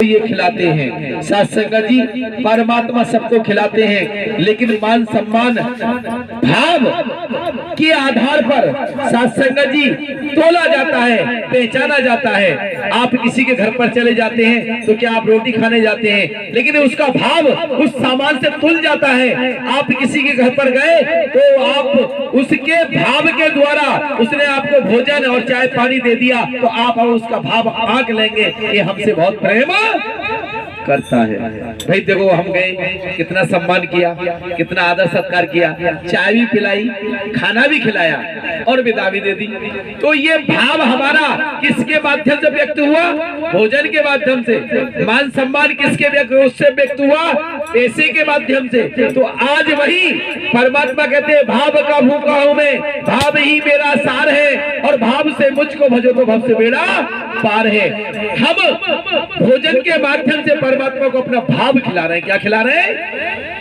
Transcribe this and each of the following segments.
ये खिलाते हैं। साथ संगत जी, परमात्मा सबको खिलाते हैं, लेकिन मान सम्मान भाव के आधार पर साथ संगत जी तोला जाता है, पहचाना जाता है। आप किसी के घर पर चले जाते हैं तो क्या आप रोटी खाने जाते हैं, लेकिन उसका भाव उस सामान से तुल जाता है। आप किसी के घर पर गए तो आप उसके भाव के द्वारा, उसने आपको भोजन और चाय पानी दे दिया तो आप उसका भाव आंक लेंगे, ये हमसे बहुत प्रेम करता है। भाई देखो, हम गए, कितना सम्मान किया, कितना आदर सत्कार किया, चाय भी पिलाई, खाना भी खिलाया और विदा भी दे दी। तो ये भाव हमारा किसके माध्यम से व्यक्त हुआ? भोजन के माध्यम से। मान सम्मान किसके उससे व्यक्त हुआ? पैसे के माध्यम से। तो आज वही परमात्मा कहते हैं, भाव का भूखा हूं मैं, भाव ही मेरा सार है, और भाव से मुझको भजो तो भव से बेड़ा पार है। हम भोजन के माध्यम से परमात्मा को अपना भाव खिला रहे हैं। क्या खिला रहे हैं?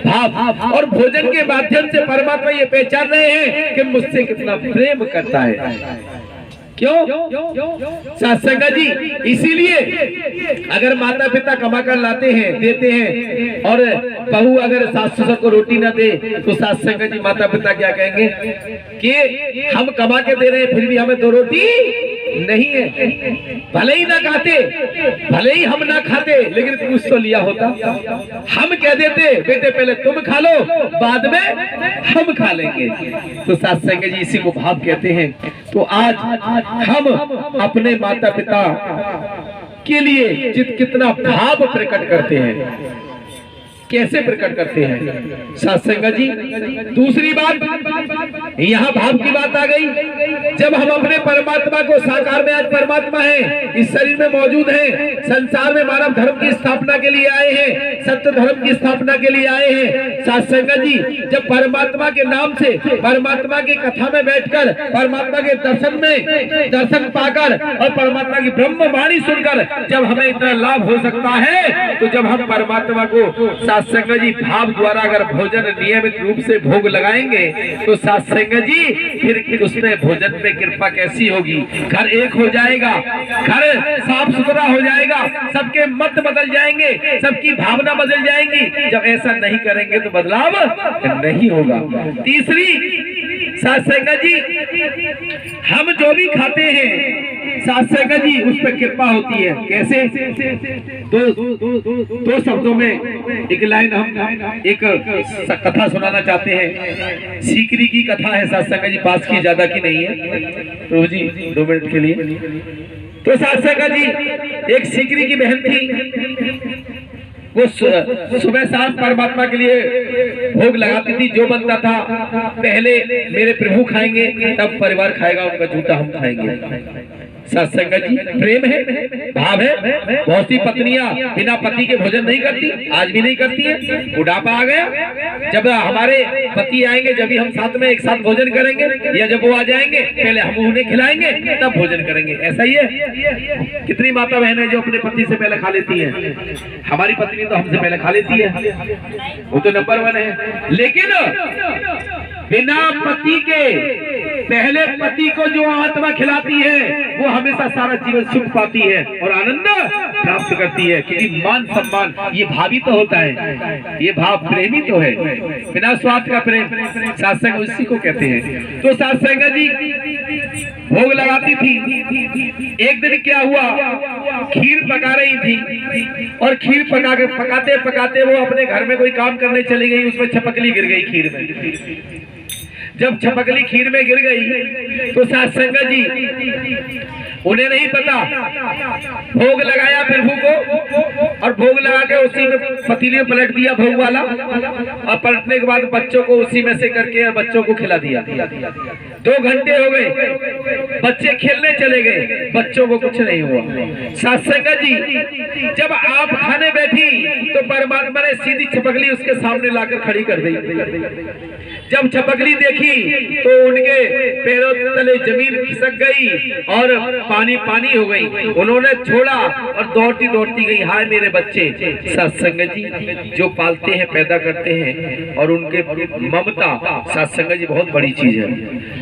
भाव। और भोजन के माध्यम से परमात्मा ये पहचान रहे हैं कि मुझसे कितना प्रेम करता है। क्यों? सत्संग जी, इसीलिए अगर माता पिता कमा कर लाते हैं, देते हैं, और बहू अगर सास ससुर को रोटी ना दे तो सत्संग जी माता पिता क्या कहेंगे कि हम कमा के दे रहे हैं फिर भी हमें दो रोटी नहीं है। भले ही ना खाते, भले ही हम ना खाते, लेकिन कुछ तो लिया होता। हम कह देते, बेटे पहले तुम खा लो, बाद में हम खा लेंगे। तो सत्संग जी इसी को भाव कहते हैं। तो आज हम अपने माता पिता के लिए कितना भाव प्रकट करते हैं, कैसे प्रकट करते हैं सत्संग जी। दूसरी बात, यहाँ भाव की बात आ गई। जब हम अपने परमात्मा को साकार में, आज परमात्मा है, इस शरीर में मौजूद है, संसार में मानव धर्म की स्थापना के लिए आए हैं, सत्य धर्म की स्थापना के लिए आए हैं। सत्संग जी, जब परमात्मा के नाम से, परमात्मा की कथा में बैठकर, परमात्मा के दर्शन पाकर और परमात्मा की ब्रह्म वाणी सुनकर जब हमें इतना लाभ हो सकता है, तो जब हम परमात्मा को सत्संग जी भाव द्वारा अगर भोजन नियमित रूप से भोग लगाएंगे तो सत्संग जी फिर उसमें भोजन में कृपा कैसी होगी। घर एक हो जाएगा, घर साफ सुथरा हो जाएगा, सबके मत बदल जाएंगे, सबकी भावना बदल जाएंगी। जब ऐसा नहीं करेंगे तो बदलाव नहीं होगा। तीसरी, सत्संग जी, हम जो भी खाते हैं सत्संग जी उस पर कृपा होती है। कैसे? दो शब्दों में एक लाइन हम एक कथा सुनाना चाहते हैं। सीकरी की कथा है सत्संग जी, पास की, ज्यादा की नहीं है। प्रभु जी 2 मिनट के लिए। तो सत्संग जी, एक सीकरी की बहन थी, वो सुबह शाम परमात्मा के लिए भोग लगाती थी। जो बनता था पहले मेरे प्रभु खाएंगे, तब परिवार खाएगा, उनका जूता हम खाएंगे। सत्संग जी, प्रेम है, भाव है। बहुत सी पत्नियां बिना पति के भोजन नहीं करती, आज भी नहीं करती है। बुढ़ापा आ गया, जब हमारे पति आएंगे जब भी हम साथ में एक साथ भोजन करेंगे, या जब वो आ जाएंगे पहले हम उन्हें खिलाएंगे तब भोजन करेंगे। ऐसा ही है। कितनी माता बहनें जो अपने पति से पहले खा लेती हैं। हमारी पत्नी तो हमसे पहले खा लेती है, वो तो नंबर 1 है। लेकिन बिना पति के पहले पति को जो आत्मा खिलाती है वो हमेशा सारा जीवन सुख पाती है और आनंद प्राप्त करती है, क्योंकि मान सम्मान ये भावी तो होता है, ये भाव प्रेमी तो है, बिना स्वार्थ का प्रेम। सत्संग उसी को कहते हैं। तो सत्संग जी भोग लगाती थी। एक दिन क्या हुआ, खीर पका रही थी और खीर पकाते पकाते वो अपने घर में कोई काम करने चली गई, उसमें छपकली गिर गई खीर में। जब छपकली खीर में गिर गई तो सत्संग जी उन्हें नहीं पता, भोग लगाया प्रभु को और भोग लगा के उसी में पतीले में पलट दिया भोग वाला, और पलटने के बाद बच्चों को उसी में से करके बच्चों को खिला दिया। 2 घंटे हो गए, बच्चे खेलने चले गए, बच्चों को कुछ नहीं हुआ। सत्संग जी, जब आप खाने बैठी तो परमात्मा ने सीधी छपकली उसके सामने लाकर खड़ी कर दी। जब छपकली देखी तो उनके पैरों तले जमीन खिसक गई और पानी पानी हो गई। उन्होंने छोड़ा और दौड़ती दौड़ती गई, हाय मेरे बच्चे बच्चे सत्संग जी जो पालते हैं, पैदा करते हैं, और उनके ममता सत्संग जी बहुत बड़ी चीज है।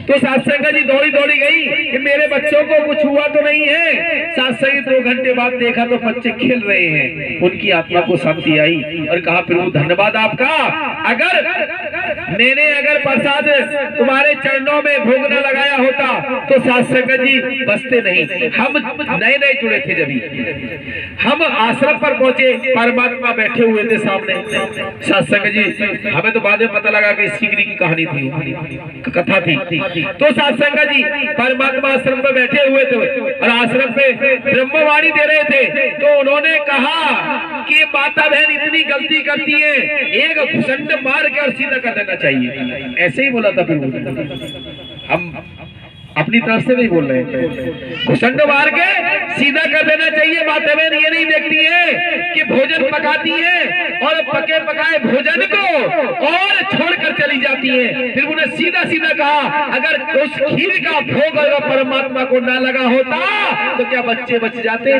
तो सत्संग जी दौड़ी दौड़ी गई कि मेरे बच्चों को कुछ हुआ तो नहीं है। सत्संग 2 घंटे बाद देखा तो बच्चे खेल रहे हैं। उनकी आत्मा को शांति आई और कहा प्रभु धन्यवाद आपका, अगर प्रसाद तुम्हारे चरणों में भोग न लगाया होता तो सत्संग जी बसते नहीं। हम नए नए जुड़े थे, जब हम आश्रम पर पहुंचे, परमात्मा बैठे हुए थे सामने। सत्संग जी हमें तो बाद में पता लगा कि सीकरी की कहानी थी, कथा थी। तो सत्संग जी परमात्मा आश्रम पर बैठे हुए थे और आश्रम पे ब्रह्मवाणी दे रहे थे। तो उन्होंने कहा कि माता बहन इतनी गलती करती है, एक घुसंड मार के और सीधा कर देना चाहिए। ऐसे ही बोला था फिर हम अपनी तरफ से नहीं बोल रहे हैं, घुसंड मार के सीधा कर देना चाहिए। माता बहन ये नहीं देखती है कि भोजन पकाती है और पके पकाए भोजन को और छोड़कर चली जाती है। फिर उन्हें सीधा सीधा कहा अगर उस खीर का भोग अगर परमात्मा को ना लगा होता तो क्या बच्चे बच जाते?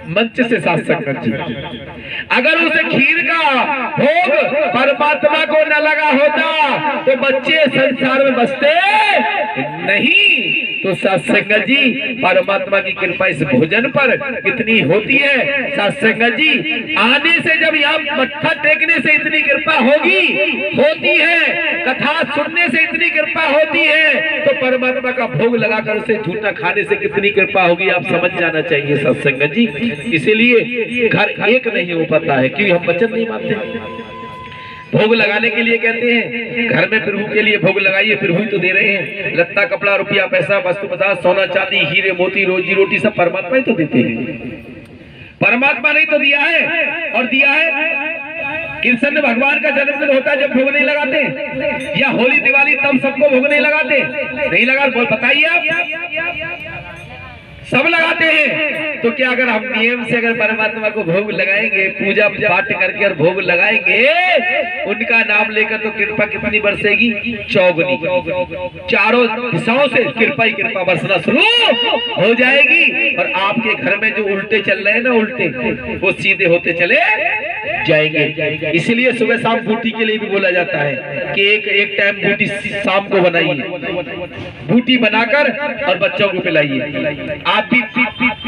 मंच से सत्संग जी, अगर उस खीर का भोग परमात्मा को न लगा होता तो बच्चे संसार में बसते नहीं। तो सत्संग जी परमात्मा की कृपा इस भोजन पर कितनी होती है। सत्संग जी आने से, जब यहाँ मत्था टेकने से इतनी कृपा होती है, कथा सुनने से इतनी कृपा होती है, तो परमात्मा का भोग लगाकर उसे झूठा खाने से कितनी कृपा होगी, आप समझ जाना चाहिए सत्संग जी। इसीलिए घर एक नहीं हो पाता है क्योंकि हम वचन नहीं मानते। भोग लगाने के लिए कहते हैं, घर में प्रभु के लिए भोग लगाइए, प्रभु ही तो दे रहे हैं। लत्ता कपड़ा रुपया पैसा वस्तु पदार्थ सोना चांदी हीरे मोती रोजी रोटी सब परमात्मा ही तो देते हैं। परमात्मा नहीं तो दिया है, और दिया है। कृष्ण भगवान का जन्मदिन होता है जब भोग नहीं लगाते, या होली दिवाली तब सबको भोग नहीं लगाते? नहीं लगा, बोल बताइए आप। सब लगाते हैं। तो क्या अगर हम नियम से अगर परमात्मा को भोग लगाएंगे, पूजा पाठ करके और भोग लगाएंगे, उनका नाम लेकर, तो कृपा कितनी बरसेगी? चौगुनी, चारों दिशाओं से कृपा ही कृपा बरसना शुरू हो जाएगी। और आपके घर में जो उल्टे चल रहे हैं ना, उल्टे वो सीधे होते चले जाएंगे। इसलिए सुबह शाम बूटी के लिए भी बोला जाता है कि एक टाइम बूटी शाम को बनाइए, बूटी बनाकर और बच्चों को पिलाइए। आप भी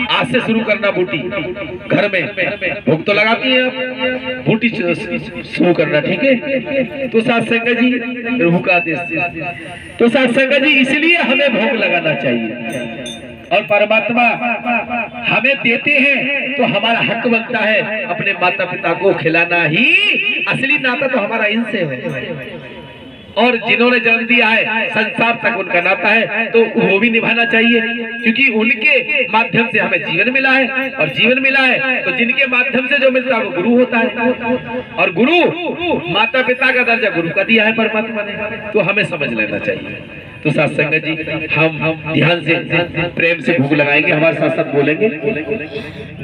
आज से शुरू करना बूटी घर में। भूख तो लगाती है आप, बूटी शुरू करना, ठीक है? तो सत्संग जी प्रभु का आदेश, तो सत्संग जी इसलिए हमें भोग लगाना चाहिए। और परमात्मा हमें देते हैं तो हमारा हक बनता है अपने माता पिता को खिलाना ही। असली नाता तो हमारा इनसे है, और जिन्होंने जन्म दिया है संसार तक उनका नाता है, तो वो भी निभाना चाहिए, क्योंकि उनके माध्यम से हमें जीवन मिला है। और जीवन मिला है तो जिनके माध्यम से जो मिलता है वो गुरु होता है, और गुरु माता पिता का दर्जा गुरु का दिया है परमात्मा ने, तो हमें समझ लेना चाहिए। तो सत्संग जी हम ध्यान से प्रेम से भोग लगाएंगे, हमारे साथ साथ बोलेंगे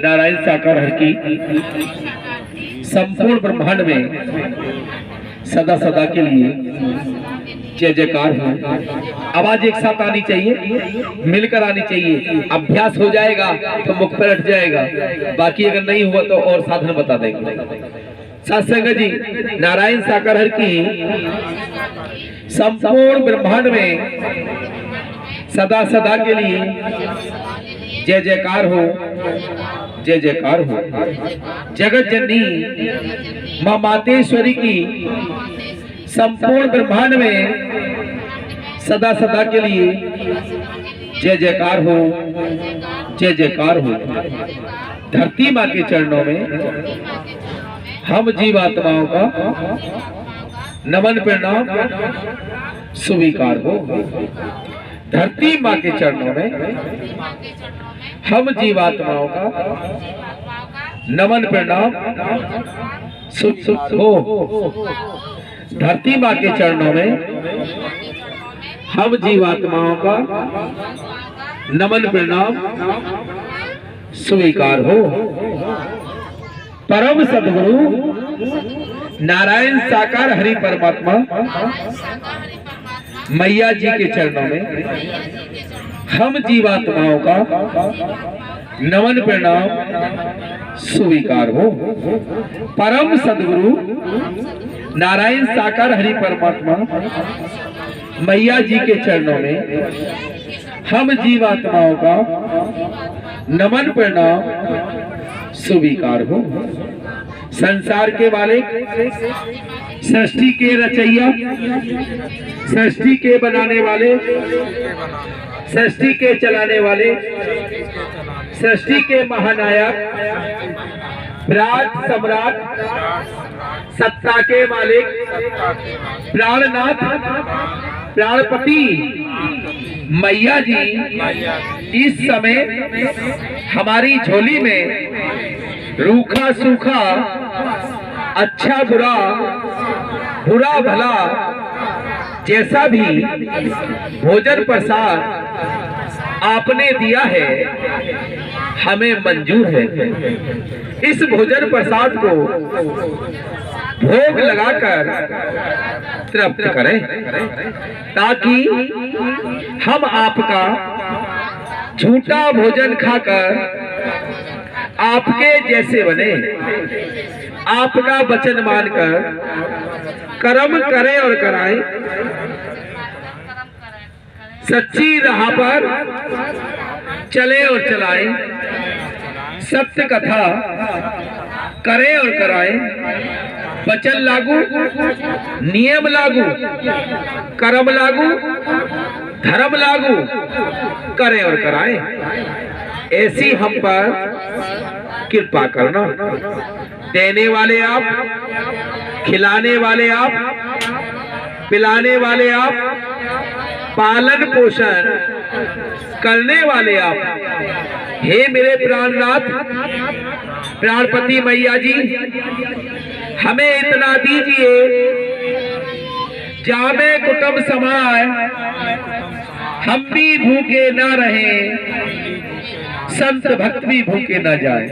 नारायण साकार हर की संपूर्ण ब्रह्मांड में सदा सदा के लिए जय जयकार हो। आवाज एक साथ आनी चाहिए, मिलकर आनी चाहिए। अभ्यास हो जाएगा तो मुख पर हट जाएगा, बाकी अगर नहीं हुआ तो और साधन बता देंगे। सत्संग जी नारायण साकार हर की संपूर्ण ब्रह्मांड में सदा सदा के लिए जय जयकार हो, जय जयकार हो। जगत जननी मां मातेश्वरी की संपूर्ण ब्रह्मांड में सदा सदा के लिए जय जयकार हो, जय जयकार हो। धरती मां के चरणों में हम जीवात्माओं का नमन प्रणाम स्वीकार हो। धरती मां के चरणों में हम जीवात्माओं का नमन प्रणाम हो। धरती मां के चरणों में हम जीवात्माओं का नमन प्रणाम स्वीकार हो। परम सद्गुरु नारायण साकार हरि परमात्मा मैया जी के चरणों में हम जीवात्माओं का नमन प्रणाम स्वीकार हो। परम सदगुरु नारायण साकार हरि परमात्मा मैया जी के चरणों में हम जीवात्माओं का नमन प्रणाम स्वीकार हो। संसार के मालिक, सृष्टि के रचैया, सृष्टि के बनाने वाले, सृष्टि के चलाने वाले, सृष्टि के महानायक, विराट सम्राट, सत्ता के मालिक, प्राणनाथ, प्राणपति मैया जी इस समय हमारी झोली में रूखा सूखा, अच्छा बुरा, बुरा भला जैसा भी भोजन प्रसाद आपने दिया है हमें मंजूर है। इस भोजन प्रसाद को भोग लगाकर तृप्त करें ताकि हम आपका झूठा भोजन खाकर आपके जैसे बने, आपका वचन मानकर कर्म करें और कराएं, सच्ची राह पर चले और चलाएं, सत्य कथा करें और कराएं, वचन लागू, नियम लागू, कर्म लागू, धर्म लागू करें और कराएं। ऐसी हम पर कृपा करना। देने वाले आप, खिलाने वाले आप, पिलाने वाले आप, पालन पोषण करने वाले आप। हे मेरे प्राणनाथ, प्राणपति मैया जी, हमें इतना दीजिए जामे कुटुंब समाए, हम भी भूखे न रहें, संत भक्त भी भूखे न जाए।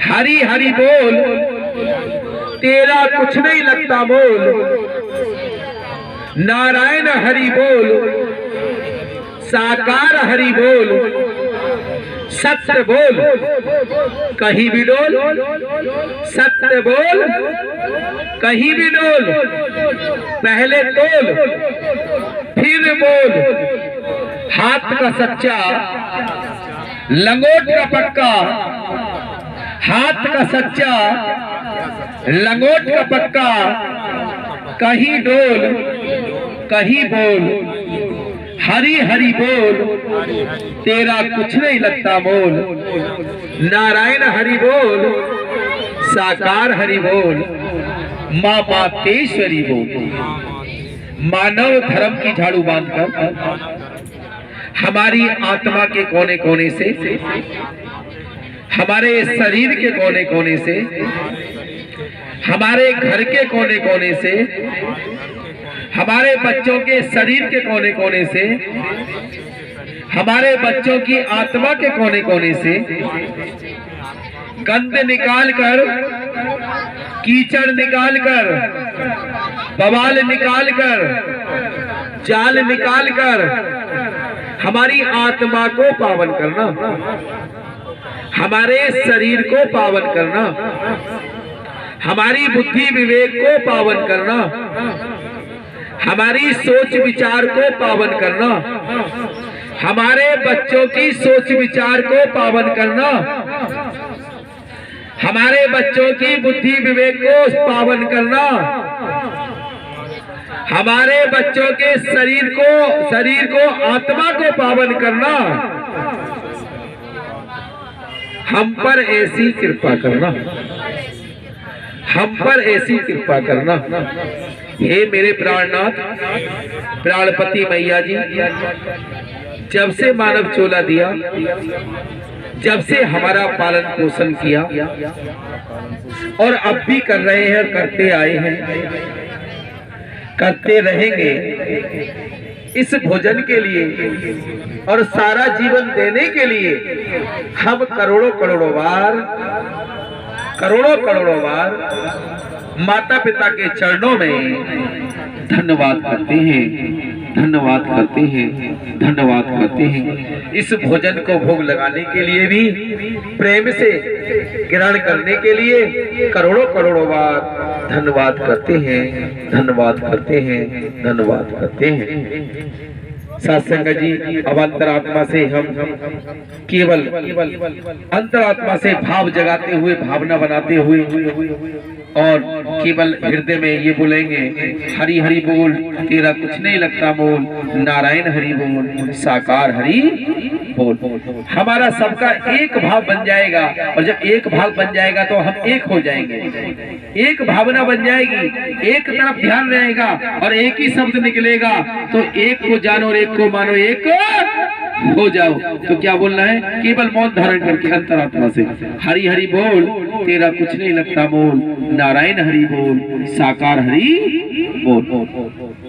हरि हरि बोल, तेरा कुछ नहीं लगता मोल, नारायण हरि बोल, साकार हरि बोल, सत्य बोल, कहीं भी डोल, सत्य बोल, कहीं भी डोल, पहले तोल फिर बोल, हाथ का सच्चा लंगोट का पक्का, हाथ का सच्चा लंगोट का पक्का, कहीं डोल कहीं बोल, हरि हरि बोल, तेरा कुछ नहीं लगता मोल, नारायण हरि बोल, साकार हरि बोल, माँ मातेश्वरी बोल। मानव धर्म की झाड़ू बांधकर हमारी आत्मा के कोने कोने से, हमारे शरीर के कोने कोने से, हमारे घर के कोने कोने से, हमारे बच्चों के शरीर के कोने कोने से, हमारे बच्चों की आत्मा के कोने कोने से गंद निकाल कर, कीचड़ निकाल कर, बवाल निकाल कर, जाल निकाल कर हमारी आत्मा को पावन करना, हमारे शरीर को पावन करना, हमारी बुद्धि विवेक को पावन करना, हमारी सोच विचार को पावन करना, हमारे बच्चों की सोच विचार को पावन करना, हमारे बच्चों की बुद्धि विवेक को पावन करना, हमारे बच्चों के शरीर को आत्मा को पावन करना। हम पर ऐसी कृपा करना, हम पर ऐसी कृपा करना। हे मेरे प्राणनाथ, प्राणपति मैया जी, जब से मानव चोला दिया, जब से हमारा पालन पोषण किया और अब भी कर रहे हैं और करते आए हैं, करते रहेंगे, इस भोजन के लिए और सारा जीवन देने के लिए हम करोड़ों करोड़ों बार माता पिता के चरणों में धन्यवाद करते हैं। धन्यवाद करते हैं, धन्यवाद करते हैं। इस भोजन को भोग लगाने के लिए भी प्रेम से ग्रहण करने के लिए करोड़ों करोड़ों बार धन्यवाद करते हैं, धन्यवाद करते हैं, धन्यवाद करते हैं। सत्संग जी, अब अंतरात्मा से हम केवल अंतरात्मा से भाव जगाते हुए, भावना बनाते हुए और केवल हृदय में ये बोलेंगे, हरि हरि बोल, तेरा कुछ नहीं लगता मोल, नारायण हरि बोल, साकार हरि बोल। हमारा सबका एक भाव बन जाएगा, और जब एक भाव बन जाएगा तो हम एक हो जाएंगे, एक भावना बन जाएगी, एक तरफ ध्यान रहेगा और एक ही शब्द निकलेगा। तो एक को जानो और एक को मानो, एक हो जाओ। तो क्या बोलना है? केवल मौन धारण करके अंतरात्मा से हरि हरि बोल, तेरा कुछ नहीं लगता मोल, नारायण हरि बोल, साकार हरि बोल।